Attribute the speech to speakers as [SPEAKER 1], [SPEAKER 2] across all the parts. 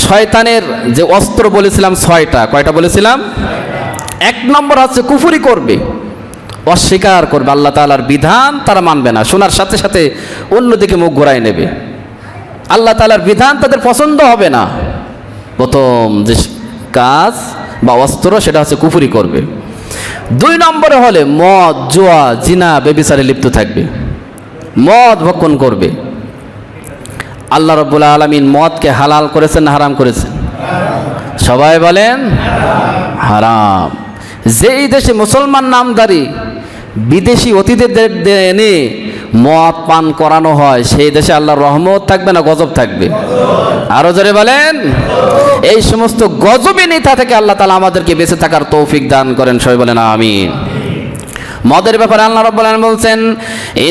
[SPEAKER 1] শয়তানের যে অস্ত্র বলেছিলাম 6টা, কয়টা বলেছিলাম? 1 নম্বর হচ্ছে কুফরি করবে, অস্বীকার করবে, আল্লাহ তাআলার বিধান তারা মানবে না, শোনার সাথে সাথে অন্যদিকে মুখ ঘোরায় নেবে, আল্লাহ তাআলার বিধান তাদের পছন্দ হবে না। প্রথম যে কাজ বা অস্ত্র সেটা হচ্ছে কুফরি করবে। 2 নম্বরে হলে মদ, জুয়া, জিনা, ব্যভিচারে লিপ্ত থাকবে, মদ ভক্ষণ করবে। আল্লাহ রাব্বুল আলামিন মদকে হালাল করেছেন না হারাম করেছেন? সবাই বলেন হারাম। যেই দেশে মুসলমান নামধারী বিদেশি অতিথিদের এনে মদ পান করানো হয়, সেই দেশে আল্লাহর রহমত থাকবে না গজব থাকবে? আরো জোরে বলেন। এই সমস্ত গজবে নেতা থেকে আল্লাহ তাআলা আমাদেরকে বেঁচে থাকার তৌফিক দান করেন, সবাই বলেন আমিন। মদের ব্যাপারে আল্লাহ রাব্বুল আলামিন বলছেন,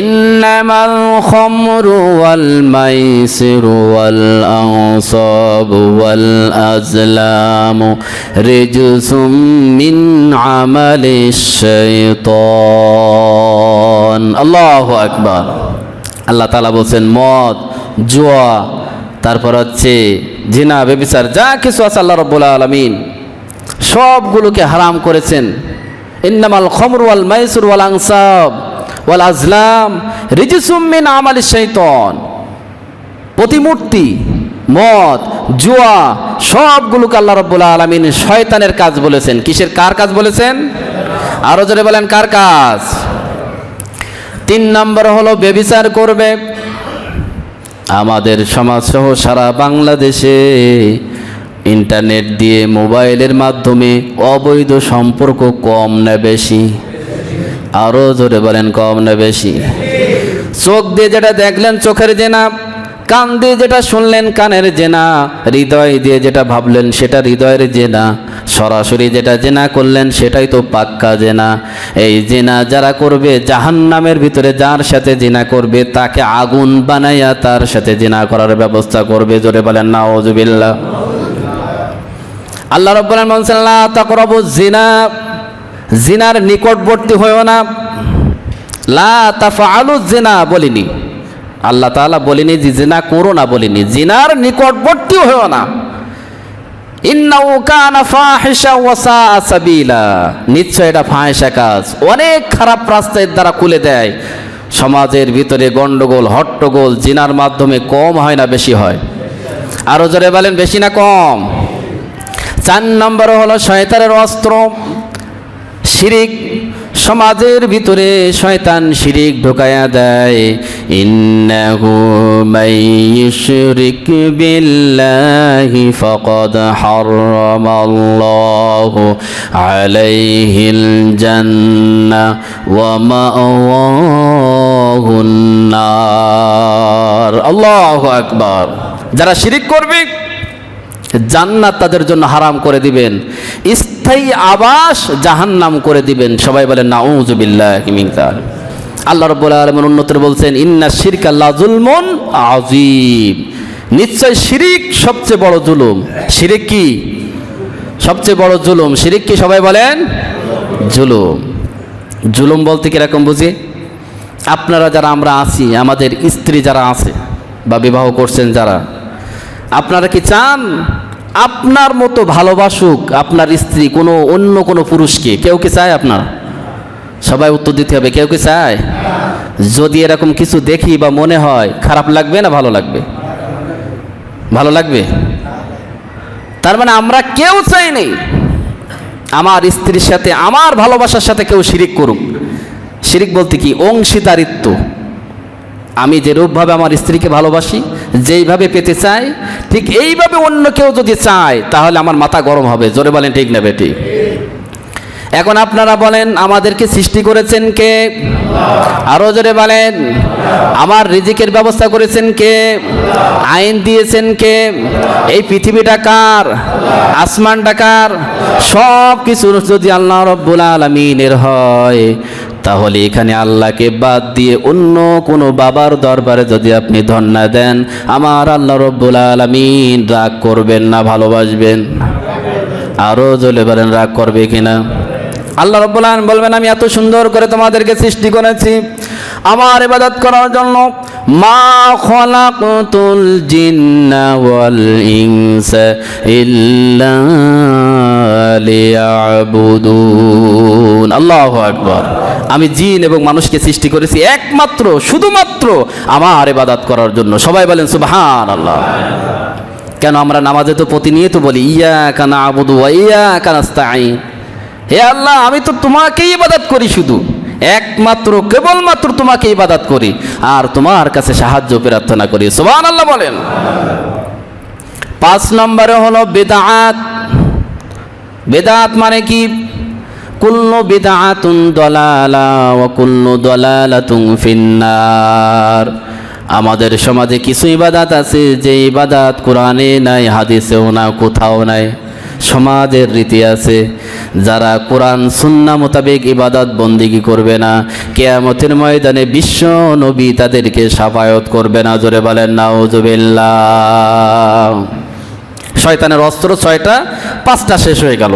[SPEAKER 1] ইন্নামাল খামরু ওয়াল মাইসিরু ওয়াল আনসাবু ওয়াল আজলামু রিজসুম মিন আমালিশ শাইতান। আল্লাহু আকবার। আল্লাহ তাআলা বলছেন মদ, জুয়া, তারপর হচ্ছে জিনা, ব্যভিচার, যা কিছু আছে আল্লাহ রাব্বুল আলামিন সবগুলোকে হারাম করেছেন। ইন্নামাল খামরু ওয়াল মাইসিরু ওয়াল আনসাব ওয়াল আজলাম রিজসুম মিন আমালিশ শাইতান। প্রতিমূর্তি, মদ, জুয়া সবগুলোকে আল্লাহ রাব্বুল আলামিন শয়তানের কাজ বলেছেন। কিসের, কার কাজ বলেছেন? আরো জোরে বলেন কার কাজ? 3 নম্বর হলো ব্যভিচার করবে। আমাদের সমাজ সহ সারা বাংলাদেশে ইন্টারনেট দিয়ে, মোবাইলের মাধ্যমে অবৈধ সম্পর্ক কম না বেশি? আরো জোরে বলেন কম না বেশি? চোখ দিয়ে যেটা দেখলেন চোখের জেনা, কান দিয়ে যেটা শুনলেন কানের জেনা, হৃদয় দিয়ে যেটা ভাবলেন সেটা হৃদয়ের জেনা, সরাসরি যেটা জেনা করলেন সেটাই তো পাক্কা জেনা। এই জেনা যারা করবে, জাহান্নামের ভিতরে যার সাথে জেনা করবে তাকে আগুন বানাইয়া তার সাথে জেনা করার ব্যবস্থা করবে। জোরে বলেন নাউযুবিল্লাহ। আল্লাহ রাব্বুল আলামিন বলেন লা তাকরাবুজ জিনা, জিনার নিকটবর্তী হয়ো না। লা তাফআলুজ জিনা বলিনি, আল্লাহ তাআলা বলিনি যে জিনা করো না, বলিনি জিনার নিকটবর্তী হয়ো না। ইন্নাহু কানা ফাহিশা ওয়া সাআ সাবিলা, নিশ্চয় এটা ফাহিশা কাজ, অনেক খারাপ রাস্তার দ্বারা খুলে দেয়। সমাজের ভিতরে গন্ডগোল, হট্টগোল জিনার মাধ্যমে কম হয় না বেশি হয়? আরো জোরে বলেন বেশি না কম? 4 নম্বর হলো শয়তানের অস্ত্র শিরিক। সমাজের ভিতরে শয়তান শিরিক ঢোকায়া দেয়। ইন্নাহু মাইয়ুশরিক বিল্লাহি ফাকাদ হারামাল্লাহু আলাইহিল জান্নাহ ওয়া মাওয়াহুন নার। আল্লাহু আকবার। যারা শিরিক করবে জান্নাত তাদের জন্য হারাম করে দিবেন, স্থায়ী আবাস জাহান্নাম করে দিবেন। সবাই বলেন নাউযুবিল্লাহি মিন যালিক। আল্লাহ রাব্বুল আলামিন উন্নতর বলছেন, ইন্না শিরকা লা যুলমুন আযীম, নিশ্চয় শিরিক সবচেয়ে বড় জুলুম। শিরিক কি সবচেয়ে বড় জুলুম? শিরিক কি? সবাই বলেন জুলুম। জুলুম বলতে কিরকম বুঝি? আপনারা যারা আমরা আছি, আমাদের স্ত্রী যারা আছে বা বিবাহ করছেন যারা, আপনারা কি চান আপনার মতো ভালোবাসুক আপনার স্ত্রী কোনো অন্য কোনো পুরুষকে? কেউ কি চায়? আপনার সবাই উত্তর দিতে হবে, কেউ কি চায়? যদি এরকম কিছু দেখি বা মনে হয়, খারাপ লাগবে না ভালো লাগবে? ভালো লাগবে। তার মানে আমরা কেউ চাইনি আমার স্ত্রীর সাথে, আমার ভালোবাসার সাথে কেউ শিরিক করুক। শিরিক বলতে কি? অংশীদারিত্ব। আমি যেরূপভাবে আমার স্ত্রীকে ভালোবাসি, যেইভাবে পেতে চাই, ঠিক এইভাবে অন্য কেউ যদি চায় তাহলে আমার মাথা গরম হবে। জোরে বলেন ঠিক না বেটি? এখন আপনারা বলেন আমাদেরকে সৃষ্টি করেছেন কে? আরো জোরে বলেন। আমার রিজিকের ব্যবস্থা করেছেন কে? আইন দিয়েছেন কে? এই পৃথিবীটা কার? আসমানটা কার? সব কিছু যদি আল্লাহ রাব্বুল আলামিনের হয়, তাহলে এখানে আল্লাহকে বাদ দিয়ে অন্য কোনো বাবার দরবারে যদি আপনি ধন্যা দেন, আমার আল্লাহ রাব্বুল আলামিন রাগ করবেন না ভালোবাসবেন? আরো জোরে বলেন রাগ করবে কিনা? আল্লাহ রাব্বুল আলামিন বলবেন, আমি এত সুন্দর করে তোমাদেরকে সৃষ্টি করেছি আমার ইবাদত করার জন্য, মা খলাকতুল জিন্না ওয়াল ইনসা ইল্লা লিয়াবুদুন। আল্লাহু আকবার। আমি জিন এবং মানুষকে সৃষ্টি করেছি একমাত্র শুধুমাত্র আমার ইবাদত করার জন্য। সবাই বলেন সুবহানাল্লাহ। কেন আমরা নামাজে তো প্রতিনিয়ত বলি ইয়াকা না'বুদু ওয়া ইয়াকা নাস্তাঈন, হে আল্লাহ আমি তো তোমাকেই ইবাদত করি, শুধু একমাত্র কেবলমাত্র তোমাকে ইবাদত করি আর তোমার কাছে সাহায্য প্রার্থনা করি। সুবহানাল্লাহ বলেন। 5 নম্বরে হলো বিদআত। বিদআত মানে কি? কুল্লু বিদআতুন দালালা ওয়া কুল্লু দালালাতুন ফিন্নার। আমাদের সমাজে কিছু ইবাদত আছে যে ইবাদত কোরআনে নাই, হাদিসেও না, কোথাও নাই। সমাজের রীতি আছে, যারা কোরআন সুন্নাহ মোতাবেক ইবাদত বন্দেগী করবে না, কিয়ামতের ময়দানে বিশ্ব নবী তাদেরকে শাফায়াত করবে না। জোরে বলেন নাউজুবিল্লাহ। শয়তানের অস্ত্র 6টা, 5টা শেষ হয়ে গেল।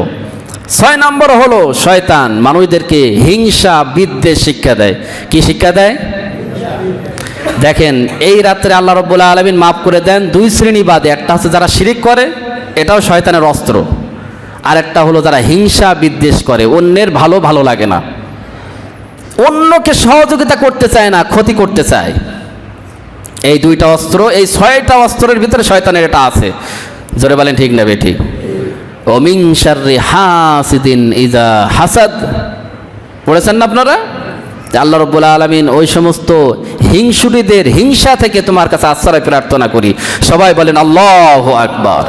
[SPEAKER 1] 6 নম্বর হলো শয়তান মানুষদেরকে হিংসা বিদ্বেষ শিক্ষা দেয়। কি শিক্ষা দেয়? দেখেন এই রাত্রে আল্লাহ রাব্বুল আলামিন মাফ করে দেন 2 শ্রেণী বাদে। একটা হচ্ছে যারা শিরিক করে, এটাও শয়তানের অস্ত্র। আর একটা হলো যারা হিংসা বিদ্বেষ করে, অন্যের ভালো ভালো লাগে না, অন্যকে সহযোগিতা করতে চায় না, ক্ষতি করতে চায়। এই 2টা অস্ত্র, এই 6টা অস্ত্রের ভিতরে শয়তানের এটা আছে। জোরে বলেন ঠিক না বেঠিক? ওয়া মিন শাররি হাসিদিন ইজা হাসাদ। পড়েছেন না আপনারা? আল্লাহ রাব্বুল আলামিন ওই সমস্ত হিংসুটিদের হিংসা থেকে তোমার কাছে আশ্রয় প্রার্থনা করি। সবাই বলেন আল্লাহু আকবার।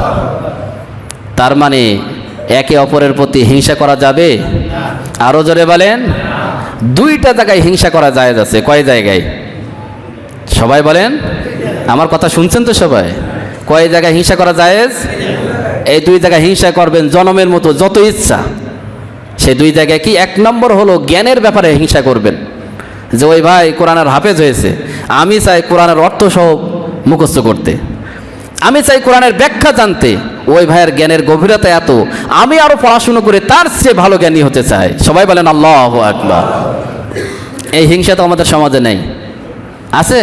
[SPEAKER 1] তার মানে একে অপরের প্রতি হিংসা করা যাবে? আরো জোরে বলেন। 2টা জায়গায় হিংসা করা জায়েজ আছে। কয় জায়গায়? সবাই বলেন। আমার কথা শুনছেন তো সবাই? কয় জায়গায় হিংসা করা জায়েজ? এই 2 জায়গায় হিংসা করবেন জনমের মতো যত ইচ্ছা। সেই 2 জায়গায় কি? 1 নম্বর হলো জ্ঞানের ব্যাপারে হিংসা করবেন, যে ওই ভাই কোরআনের হাফেজ হয়েছে, আমি চাই কোরআনের অর্থ সহ মুখস্থ করতে, আমি চাই কোরআনের ব্যাখ্যা জানতে। ওই ভাইয়ের জ্ঞানের গভীরতা এত, আমি আরো পড়াশুনো করে তার চেয়ে ভালো জ্ঞানী হতে চাই। সবাই বলেন আল্লাহু আকবার। এই হিংসা তো আমাদের সমাজে নেই, আছে?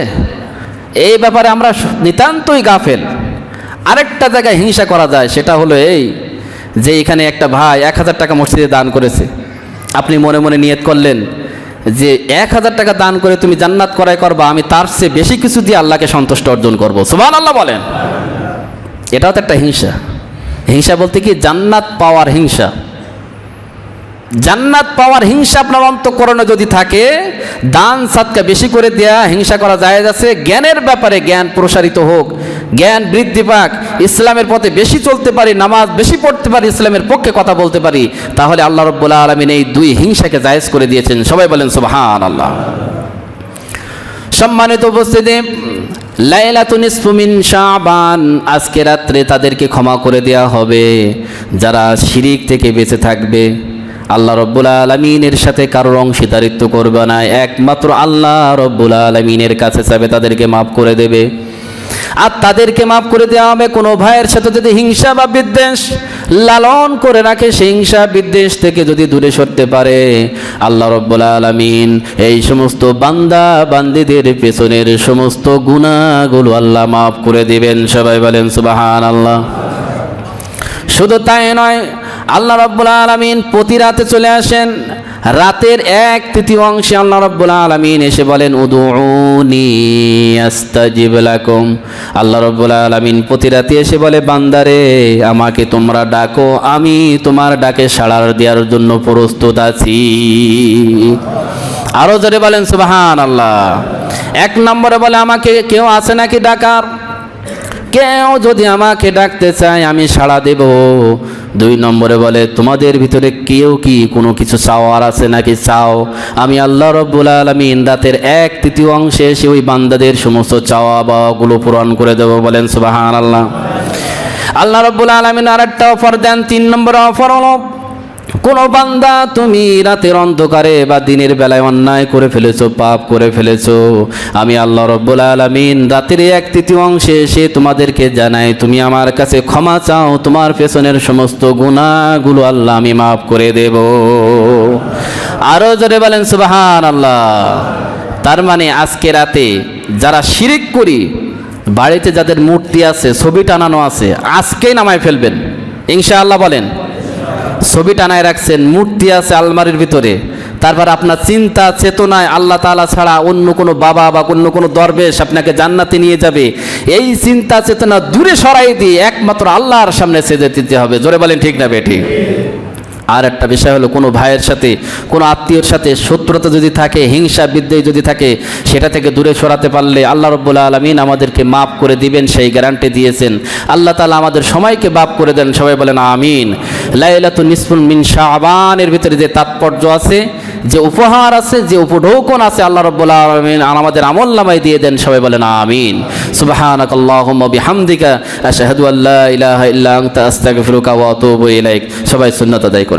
[SPEAKER 1] এই ব্যাপারে আমরা নিতান্তই গাফেল। আরেকটা জায়গায় হিংসা করা যায়, সেটা হলো এই যে এখানে একটা ভাই 1000 টাকা মসজিদে দান করেছে। আপনি মনে মনে নিয়ত করলেন যে 1000 টাকা দান করে তুমি জান্নাত করাই করবা, আমি তার চেয়ে বেশি কিছু দিয়ে আল্লাহকে সন্তুষ্ট অর্জন করবো। সুবহানাল্লাহ বলেন। এটাও তো একটা হিংসা। হিংসা বলতে কি? জান্নাত পাওয়ার হিংসা। জান্নাত পাওয়ার হিংসা আপনার অন্তঃকরণে যদি থাকে, দান সাদকা বেশি করে দেয়া হিংসা করা জায়েজ আছে। জ্ঞানের ব্যাপারে জ্ঞান প্রসারিত হোক, জ্ঞান বৃদ্ধি পাক, ইসলামের পথে বেশি চলতে পারি, নামাজ বেশি পড়তে পারি, ইসলামের পক্ষে কথা বলতে পারি, তাহলে আল্লাহ রাব্বুল আলামিন এই 2 হিংসাকে জায়েজ করে দিয়েছেন। সবাই বলেন সুবহানাল্লাহ। সম্মানিত উপস্থিতি, লাইলাতুন নিসফু মিন শাবান, আজকে রাত্রে তাদেরকে ক্ষমা করে দেওয়া হবে যারা শিরিক থেকে বেঁচে থাকবে। আল্লাহ রাব্বুল আলামিনের সাথে কারোর অংশীদারিত্ব করবে না, একমাত্র আল্লাহ রাব্বুল আলামিনের কাছে চাবে, তাদেরকে মাফ করে দেবে। আর তাদেরকে মাফ করে দেওয়া হবে কোনো ভাইয়ের সাথে যদি হিংসা বা বিদ্বেষ লালন করে রাখে, সেই হিংসা বিদ্বেষ থেকে যদি দূরে সরতে পারে, আল্লাহ রাব্বুল আলামিন এই সমস্ত বান্দা বান্দীদের পেছনের সমস্ত গুনাহগুলো আল্লাহ মাফ করে দিবেন। সবাই বলেন সুবহানাল্লাহ। শুধু তাই নয়, আল্লাহ রাব্বুল আলামিন প্রতি রাতে চলে আসেন, রাতের 1/3 আল্লাহ রাব্বুল আলামিন এসে বলেন উদুউনি আস্তাজিব লাকুম। আল্লাহ রাব্বুল আলামিন প্রতি রাতে এসে বলে, বান্দারে আমাকে তোমরা ডাকো, আমি তোমার ডাকে সাড়া দেওয়ার জন্য প্রস্তুত আছি। আরো জোরে বলেন সুবহানাল্লাহ। 1 নম্বরে বলে, আমাকে কেউ আছে নাকি ডাকার? কেউ যদি আমাকে ডাকতে চায় আমি সাড়া দেব। 2 নম্বরে বলে, তোমাদের ভিতরে কেউ কি কোনো কিছু চাওয়ার আছে নাকি? চাও, আমি আল্লাহ রাব্বুল আলামিন রাতের 1/3 এসে ওই বান্দাদের সমস্ত চাওয়া পাওয়াগুলো পূরণ করে দেব। বলেন সুবহানাল্লাহ। আল্লাহ রাব্বুল আলামিন আরেকটা অফার দেন। 3 নম্বর অফার হলো, কোন বান্দা তুমি রাতের অন্ধকারে বা দিনের বেলায় অন্যায় করে ফেলেছো, পাপ করে ফেলেছো, আমি আল্লাহ রাব্বুল আলামিন রাতের 1/3 এসে তোমাদেরকে জানাই, তুমি আমার কাছে ক্ষমা চাও, তোমার পেছনের সমস্ত গুনাহগুলো আল্লাহ আমি মাফ করে দেব। আরো জোরে বলেন সুবহানাল্লাহ। তার মানে আজকে রাতে যারা শিরিক করি, বাড়িতে যাদের মূর্তি আছে, ছবি টানানো আছে, আজকেই নামায় ফেলবেন ইনশাআল্লাহ। বলেন, ছবি টানায় রাখছেন, মূর্তি আছে আলমারির ভিতরে, তারপর আপনার চিন্তা চেতনায় আল্লাহ তাআলা ছাড়া অন্য কোনো বাবা বা অন্য কোনো দরবেশ আপনাকে জান্নাতে নিয়ে যাবে, এই চিন্তা চেতনা দূরে সরাই দিয়ে একমাত্র আল্লাহর সামনে সেজে দিতে হবে। জোরে বলেন ঠিক না বেঠিক? আর একটা বিষয় হলো, কোনো ভাইয়ের সাথে কোনো আত্মীয়র সাথে শত্রুতা যদি থাকে, হিংসা বিদ্বেষ যদি থাকে, সেটা থেকে দূরে সরাতে পারলে আল্লাহ রাব্বুল আলামিন আমাদেরকে মাফ করে দিবেন, সেই গ্যারান্টি দিয়েছেন। আল্লাহ তাআলা আমাদের সময়কে মাফ করে দেন, সবাই বলেন আমিন। লাইলাতুন নিসফুন মিন শাবানের ভিতরে যে তাৎপর্য আছে, যে উপহার আছে, যে উপঢৌকন আছে, আল্লাহ রাব্বুল আলামিন আমাদের আমলনামায় দিয়ে দেন, সবাই বলেন আমিন। সুবহানাকাল্লাহুম্মা বিহামদিকা আশহাদু আল্লা ইলাহা ইল্লা আনতা আস্তাগফিরুকা ওয়া আতুবু ইলাইক। সবাই সুন্নাত আদায় করেন।